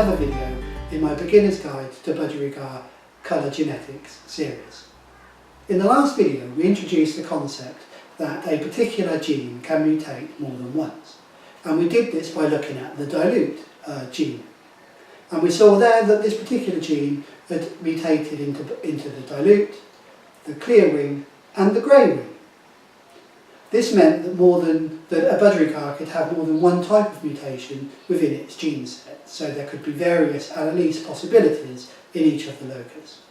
another video in my Beginner's Guide to Budgerigar Genetics series. In the last video we introduced the concept that a particular gene can mutate more than once, and we did this by looking at the dilute gene. And we saw there that this particular gene had mutated into the dilute, the clear wing and the grey wing. This meant that a budgerigar could have more than one type of mutation within its gene set, so there could be various allelese possibilities in each of the locus.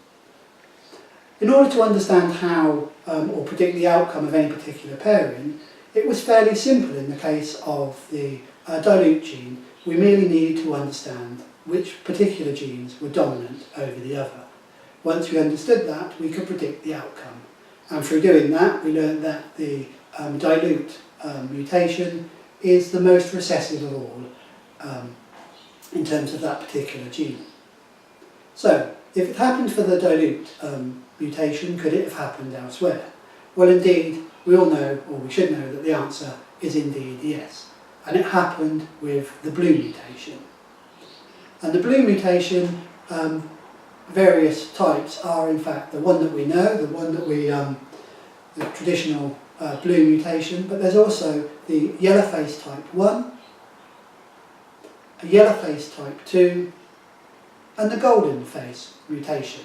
In order to understand how or predict the outcome of any particular pairing, it was fairly simple in the case of the dilute gene. We merely needed to understand which particular genes were dominant over the other. Once we understood that, we could predict the outcome. And through doing that, we learned that the dilute mutation is the most recessive of all in terms of that particular gene. So, if it happened for the dilute mutation, could it have happened elsewhere? Well, indeed, we all know, or we should know, that the answer is indeed yes. And it happened with the blue mutation. And the blue mutation, various types are in fact the one that we know, the one that we, the traditional blue mutation, but there's also the yellow face type 1, a yellow face type 2, and the golden face mutation.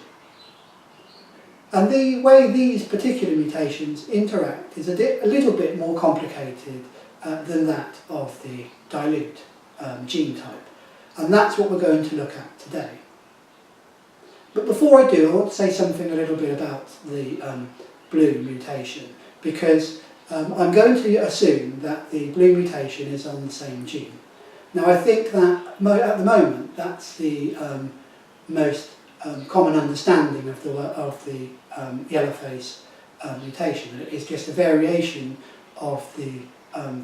And the way these particular mutations interact is a little bit more complicated than that of the dilute gene type. And that's what we're going to look at today. But before I do, I want to say something a little bit about the blue mutation, because I'm going to assume that the blue mutation is on the same gene. Now I think that at the moment that's the most common understanding of the yellow face mutation. It's just a variation of the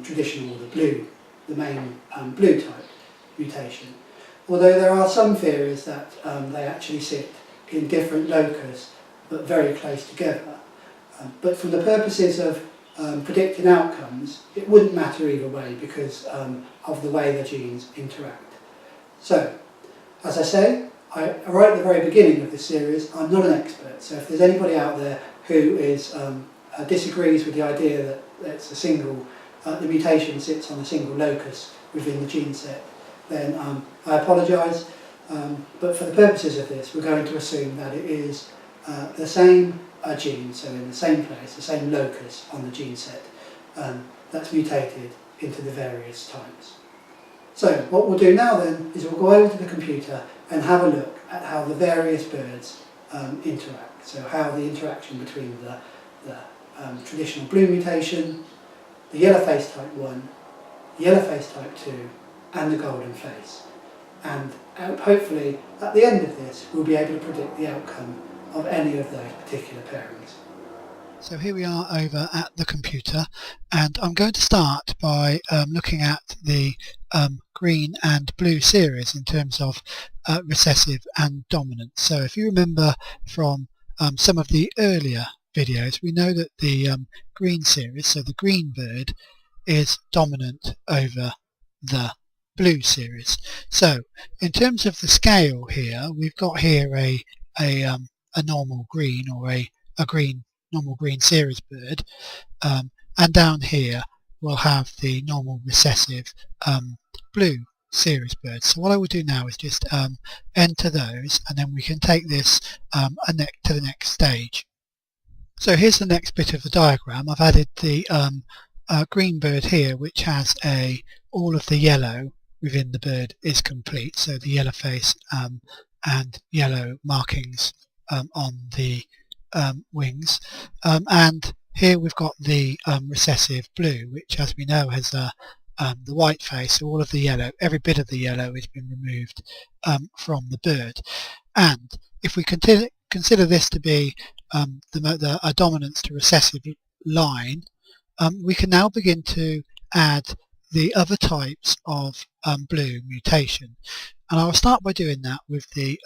traditional, the main blue type mutation. Although there are some theories that they actually sit in different locus but very close together. But for the purposes of predicting outcomes, it wouldn't matter either way because of the way the genes interact. So, as I say, right at the very beginning of this series, I'm not an expert, so if there's anybody out there who disagrees with the idea that it's a single, the mutation sits on a single locus within the gene set, then I apologise, but for the purposes of this, we're going to assume that it is the same gene, so in the same place, the same locus on the gene set that's mutated into the various types. So what we'll do now then is we'll go over to the computer and have a look at how the various birds interact. So how the interaction between the traditional blue mutation, the yellow face type 1, yellow face type 2 and the golden face. And hopefully at the end of this we'll be able to predict the outcome of any of those particular pairings. So here we are over at the computer, and I'm going to start by looking at the green and blue series in terms of recessive and dominant. So if you remember from some of the earlier videos, we know that the green series, so the green bird, is dominant over the blue series. So in terms of the scale here, we've got here a normal green, or a normal green series bird, and down here we'll have the normal recessive blue series bird. So what I will do now is just enter those, and then we can take this to the next stage. So here's the next bit of the diagram. I've added the green bird here, which has all of the yellow within the bird is complete, so the yellow face and yellow markings on the wings, and here we've got the recessive blue, which, as we know, has the white face. So all of the yellow, every bit of the yellow has been removed from the bird. And if we consider this to be a dominance to recessive line, we can now begin to add the other types of blue mutation, and I will start by doing that with the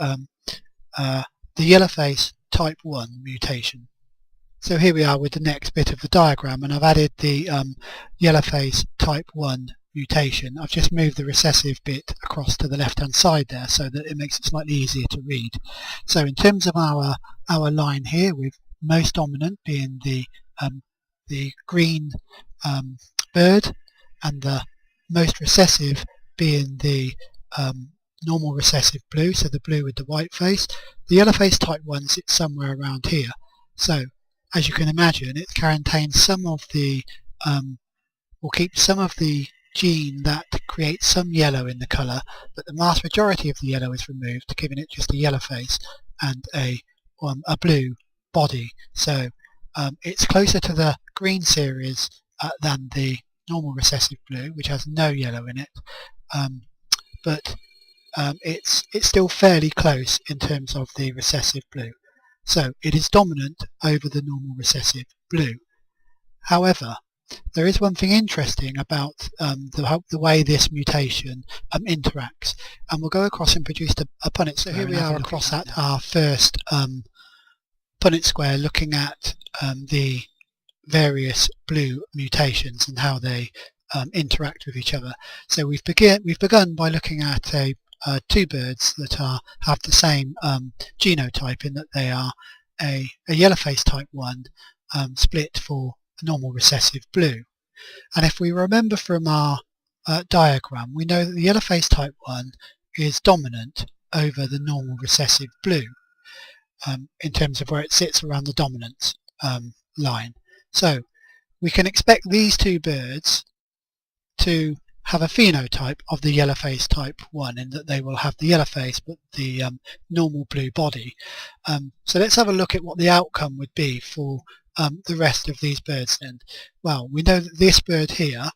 yellow face type 1 mutation. So here we are with the next bit of the diagram, and I've added the yellow face type 1 mutation. I've just moved the recessive bit across to the left hand side there so that it makes it slightly easier to read. So in terms of our line here, with most dominant being the green bird and the most recessive being the normal recessive blue, so the blue with the white face. The yellow face type 1 sits somewhere around here. So as you can imagine, it contains some of the will keep some of the gene that creates some yellow in the colour, but the vast majority of the yellow is removed, giving it just a yellow face and a blue body. So it's closer to the green series than the normal recessive blue, which has no yellow in it, but it's still fairly close in terms of the recessive blue. So it is dominant over the normal recessive blue. However, there is one thing interesting about the way this mutation interacts, and we'll go across and produce a Punnett square. So here we are across at our first Punnett square, looking at the various blue mutations and how they interact with each other. So we've begun by looking at two birds that have the same genotype, in that they are a yellow face type 1 split for normal recessive blue. And if we remember from our diagram, we know that the yellow face type 1 is dominant over the normal recessive blue in terms of where it sits around the dominance line. So we can expect these two birds to have a phenotype of the yellow face type 1, in that they will have the yellow face but the normal blue body. So let's have a look at what the outcome would be for the rest of these birds then. Well, we know that this bird here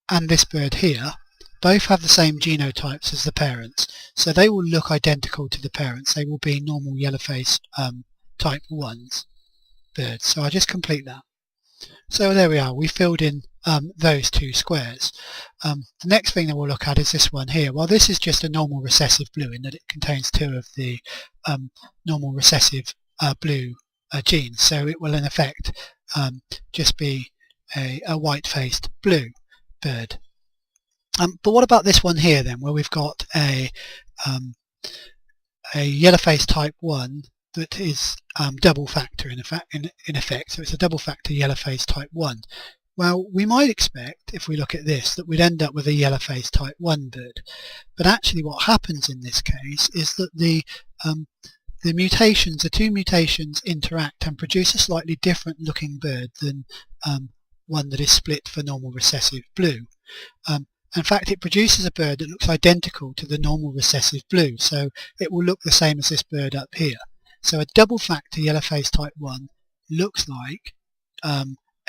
and this bird here both have the same genotypes as the parents, so they will look identical to the parents. They will be normal yellow face type 1's birds. So I'll just complete that. So there we are, we filled in those two squares. The next thing that we'll look at is this one here. Well, this is just a normal recessive blue, in that it contains two of the normal recessive blue genes, so it will in effect just be a white-faced blue bird. But what about this one here then, where we've got a yellow face type 1 that is double factor in effect, so it's a double factor yellow face type 1. Well, we might expect, if we look at this, that we'd end up with a yellow face type 1 bird, but actually what happens in this case is that the two mutations interact and produce a slightly different looking bird than one that is split for normal recessive blue. In fact, it produces a bird that looks identical to the normal recessive blue, so it will look the same as this bird up here. So a double factor yellow face type 1 looks like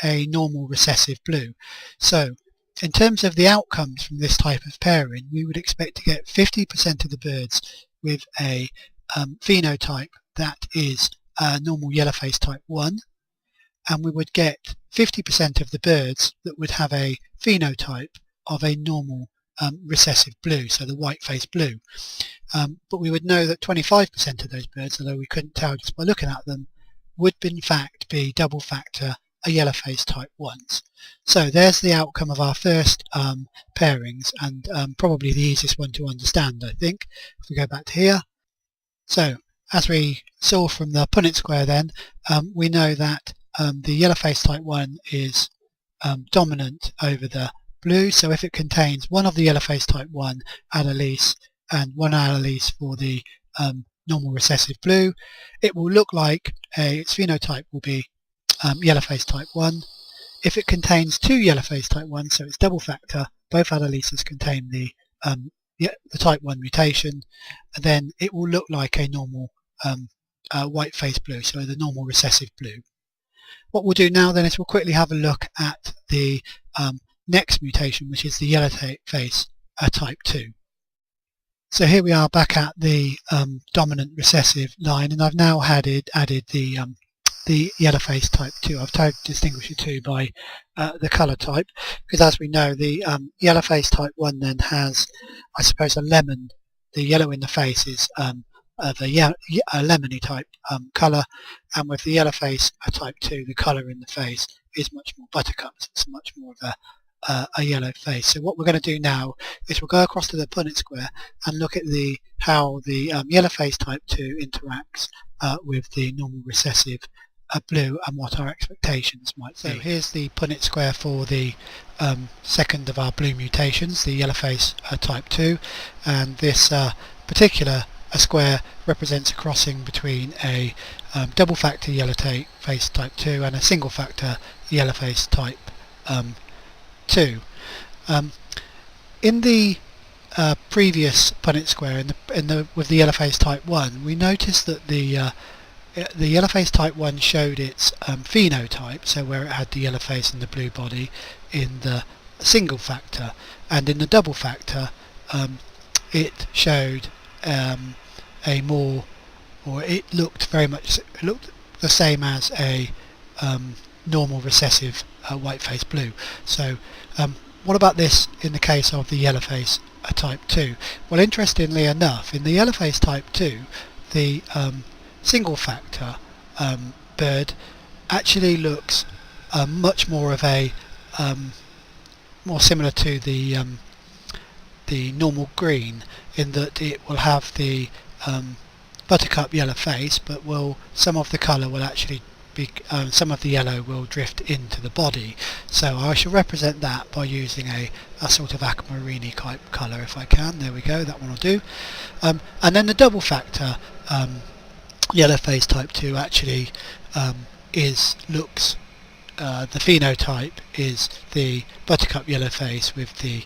a normal recessive blue. So in terms of the outcomes from this type of pairing, we would expect to get 50% of the birds with a phenotype that is normal yellow face type 1, and we would get 50% of the birds that would have a phenotype of a normal recessive blue, so the white face blue. But we would know that 25% of those birds, although we couldn't tell just by looking at them, would in fact be double factor a yellow face type 1s. So there's the outcome of our first pairings, and probably the easiest one to understand, I think. If we go back to here, so as we saw from the Punnett square then, we know that the yellow face type 1 is dominant over the blue, so if it contains one of the yellow face type 1 allele and one allele for the normal recessive blue, it will look like its phenotype will be yellow face type 1. If it contains two yellow face type 1, so it's double factor, both alleles contain the type 1 mutation, then it will look like a normal white face blue, so the normal recessive blue. What we'll do now then is we'll quickly have a look at the next mutation, which is the yellow face type 2. So here we are back at the dominant recessive line, and I've now added the yellow face type 2. I've tried to distinguish the two by the colour type, because as we know, the yellow face type 1 then has, I suppose, a lemon. The yellow in the face is a lemony type colour, and with the yellow face type 2 the colour in the face is much more buttercup, so it's much more of a yellow face. So what we're going to do now is we'll go across to the Punnett square and look at how the yellow face type 2 interacts with the normal recessive blue and what our expectations might be. So here's the Punnett square for the second of our blue mutations, the yellow face type 2, and this particular square represents a crossing between a double factor yellow face type 2 and a single factor yellow face type 2. In the previous Punnett square with the yellow face type 1, we noticed that the yellow face type 1 showed its phenotype, so where it had the yellow face and the blue body in the single factor, and in the double factor it showed it looked the same as a normal recessive white face blue. So what about this in the case of the yellow face type 2? Well, interestingly enough, in the yellow face type 2 the single factor bird actually looks much more of a more similar to the normal green, in that it will have the buttercup yellow face, but some of the colour will actually be some of the yellow will drift into the body. So I shall represent that by using a sort of aquamarine type colour if I can. There we go, that one will do. And then the double factor yellow face type 2 actually the phenotype is the buttercup yellow face with the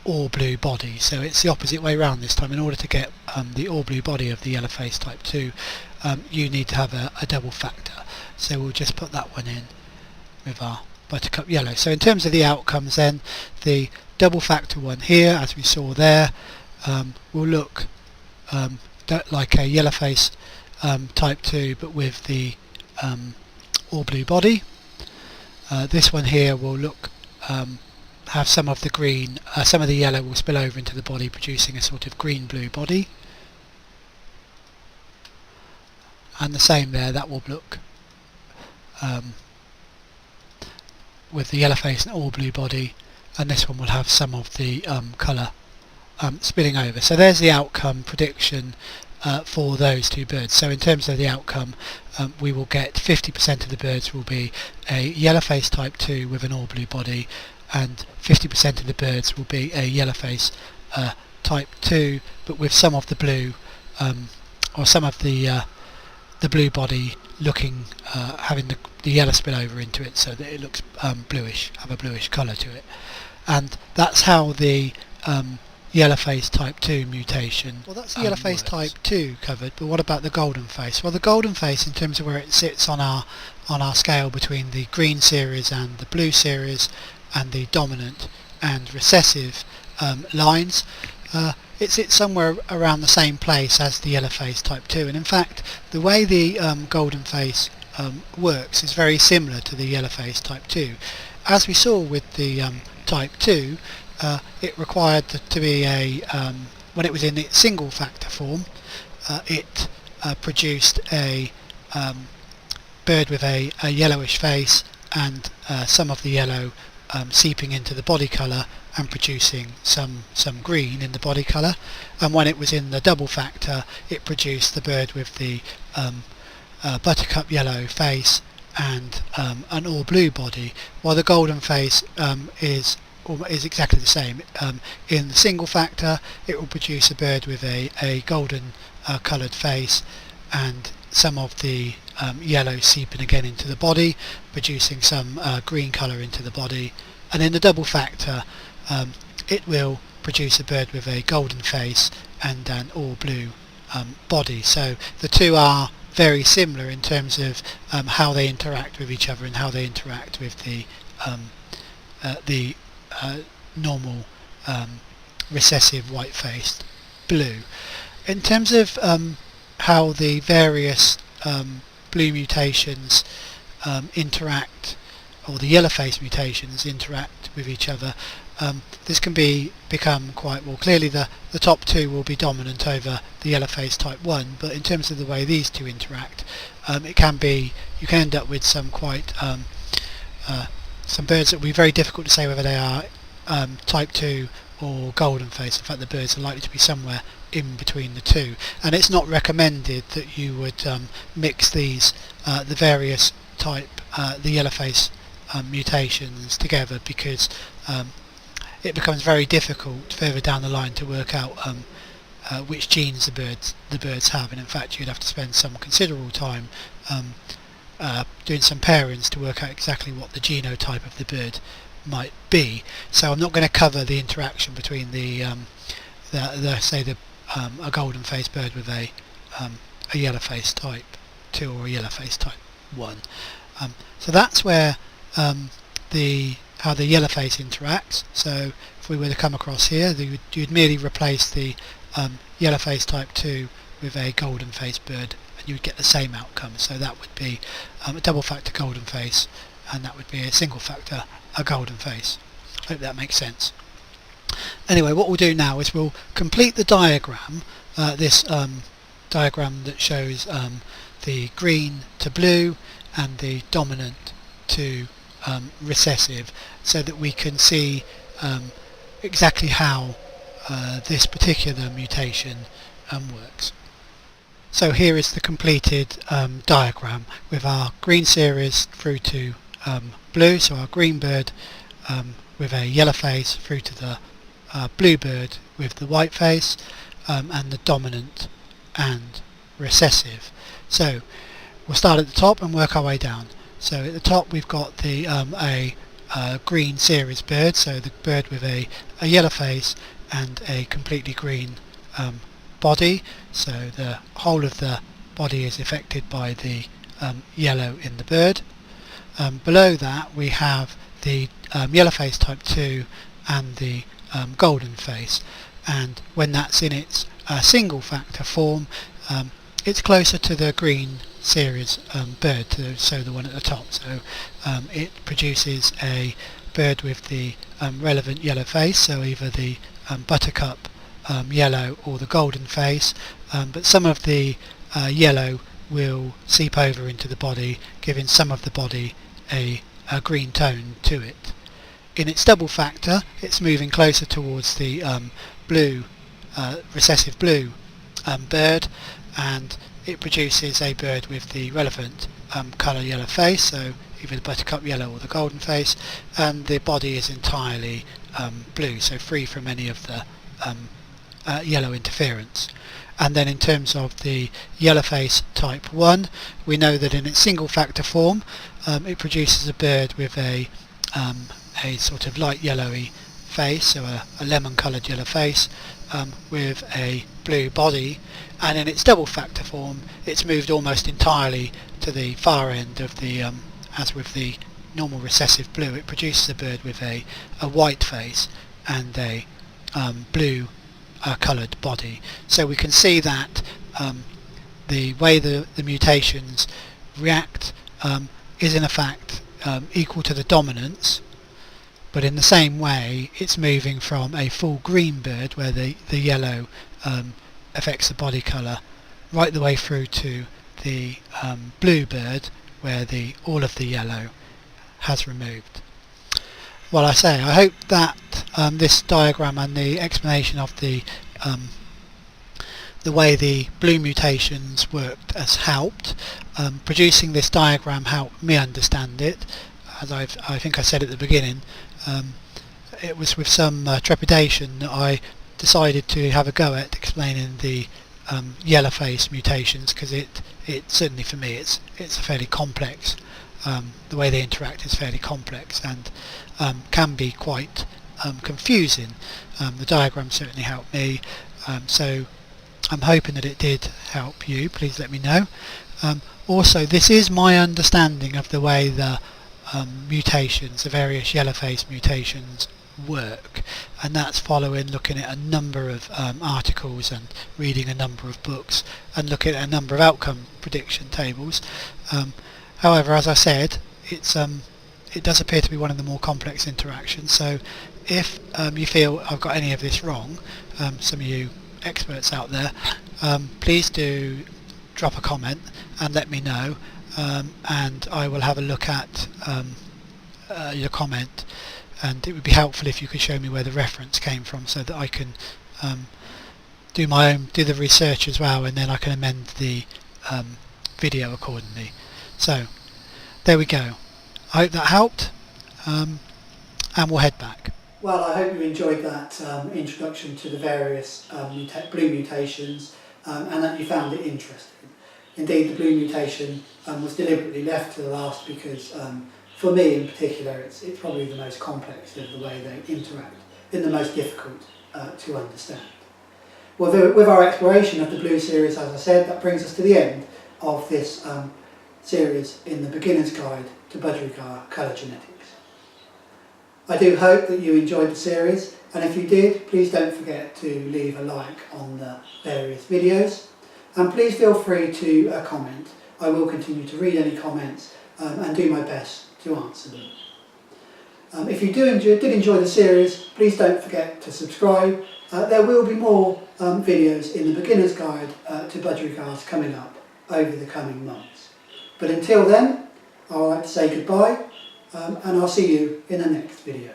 all blue body. So it's the opposite way around this time. In order to get the all blue body of the yellow face type 2, you need to have a double factor. So we'll just put that one in with our buttercup yellow. So in terms of the outcomes then, the double factor one here, as we saw there, will look like a yellow face type 2 but with the all blue body. This one here will have some of the green, some of the yellow will spill over into the body, producing a sort of green-blue body. And the same there, that will look with the yellow face and all blue body, and this one will have some of the colour spilling over. So there's the outcome prediction for those two birds. So in terms of the outcome, we will get 50% of the birds will be a yellow face type 2 with an all blue body, and 50% of the birds will be a yellow face type 2 but with some of the blue or some of the blue body looking having the yellow spill over into it, so that it looks bluish, have a bluish colour to it. And that's how the yellow face type 2 mutation. Well, that's the yellow face type 2 covered, but what about the golden face? Well, the golden face, in terms of where it sits on our scale between the green series and the blue series and the dominant and recessive lines, it sits somewhere around the same place as the yellow face type 2, and in fact the way the golden face works is very similar to the yellow face type 2. As we saw with the type 2, it required to be when it was in its single factor form, it produced a bird with a yellowish face and some of the yellow seeping into the body colour and producing some green in the body colour. And when it was in the double factor, it produced the bird with the buttercup yellow face and an all blue body, while the golden face is exactly the same. In the single factor, it will produce a bird with a golden coloured face and some of the yellow seeping again into the body, producing some green colour into the body. And in the double factor, it will produce a bird with a golden face and an all blue body. So the two are very similar in terms of how they interact with each other and how they interact with the normal recessive white-faced blue. In terms of how the various blue mutations interact, or the yellow face mutations interact with each other, this can become quite, well, clearly the top two will be dominant over the yellow face type 1, but in terms of the way these two interact, you can end up with some quite some birds that will be very difficult to say whether they are type 2 or golden face. In fact, the birds are likely to be somewhere in between the two, and it's not recommended that you would mix these the various type the yellow face mutations together, because it becomes very difficult further down the line to work out which genes the birds have, and in fact you'd have to spend some considerable time doing some pairings to work out exactly what the genotype of the bird might be. So I'm not going to cover the interaction between a golden face bird with a yellow face type 2 or a yellow face type 1. So that's where how the yellow face interacts. So if we were to come across here, you'd merely replace the yellow face type 2 with a golden face bird, and you would get the same outcome. So that would be a double factor golden face, and that would be a single factor a golden face. I hope that makes sense. Anyway, what we'll do now is we'll complete the diagram, this diagram that shows the green to blue and the dominant to recessive, so that we can see exactly how this particular mutation works. So here is the completed diagram with our green series through to blue, so our green bird with a yellow face through to the blue bird with the white face, and the dominant and recessive. So we'll start at the top and work our way down. So at the top we've got the a green series bird, so the bird with a yellow face and a completely green body, so the whole of the body is affected by the yellow in the bird. Below that we have the yellow face type 2 and the golden face, and when that's in its single factor form, it's closer to the green series bird, so the one at the top. So it produces a bird with the relevant yellow face, so either the buttercup yellow or the golden face, but some of the yellow will seep over into the body, giving some of the body a green tone to it. In its double factor, it's moving closer towards the blue, recessive blue bird, and it produces a bird with the relevant colour yellow face, so either the buttercup yellow or the golden face, and the body is entirely blue, so free from any of the yellow interference. And then in terms of the yellow face type 1, we know that in its single factor form it produces a bird with a sort of light yellowy face, so a lemon coloured yellow face with a blue body, and in its double factor form it's moved almost entirely to the far end of the as with the normal recessive blue, it produces a bird with a white face and a blue coloured body. So we can see that the way the mutations react is in fact equal to the dominance, but in the same way it's moving from a full green bird where the yellow affects the body colour, right the way through to the blue bird where all of the yellow has removed. Well, I hope that this diagram and the explanation of the way the blue mutations worked has helped. Producing this diagram helped me understand it. As I think I said at the beginning, it was with some trepidation that I decided to have a go at explaining the yellow face mutations, because it certainly for me it's a fairly complex, the way they interact is fairly complex and can be quite confusing. The diagram certainly helped me, so I'm hoping that it did help you. Please let me know. Also, this is my understanding of the way the mutations, the various yellow face mutations work, and that's following looking at a number of articles and reading a number of books and looking at a number of outcome prediction tables. However, as I said, it does appear to be one of the more complex interactions, so if you feel I've got any of this wrong, some of you experts out there, please do drop a comment and let me know, and I will have a look at your comment, and it would be helpful if you could show me where the reference came from so that I can do the research as well, and then I can amend the video accordingly. So there we go. I hope that helped, and we'll head back. Well, I hope you enjoyed that introduction to the various blue mutations, and that you found it interesting. Indeed, the blue mutation was deliberately left to the last because, for me in particular, it's probably the most complex of the way they interact and the most difficult to understand. Well, with our exploration of the blue series, as I said, that brings us to the end of this series in the Beginner's Guide to Budgerigar Colour Genetics. I do hope that you enjoyed the series, and if you did, please don't forget to leave a like on the various videos, and please feel free to comment. I will continue to read any comments and do my best to answer them. If you did enjoy the series, please don't forget to subscribe. There will be more videos in the Beginner's Guide to Budgerigars coming up over the coming months. But until then, I would like to say goodbye, and I'll see you in the next video.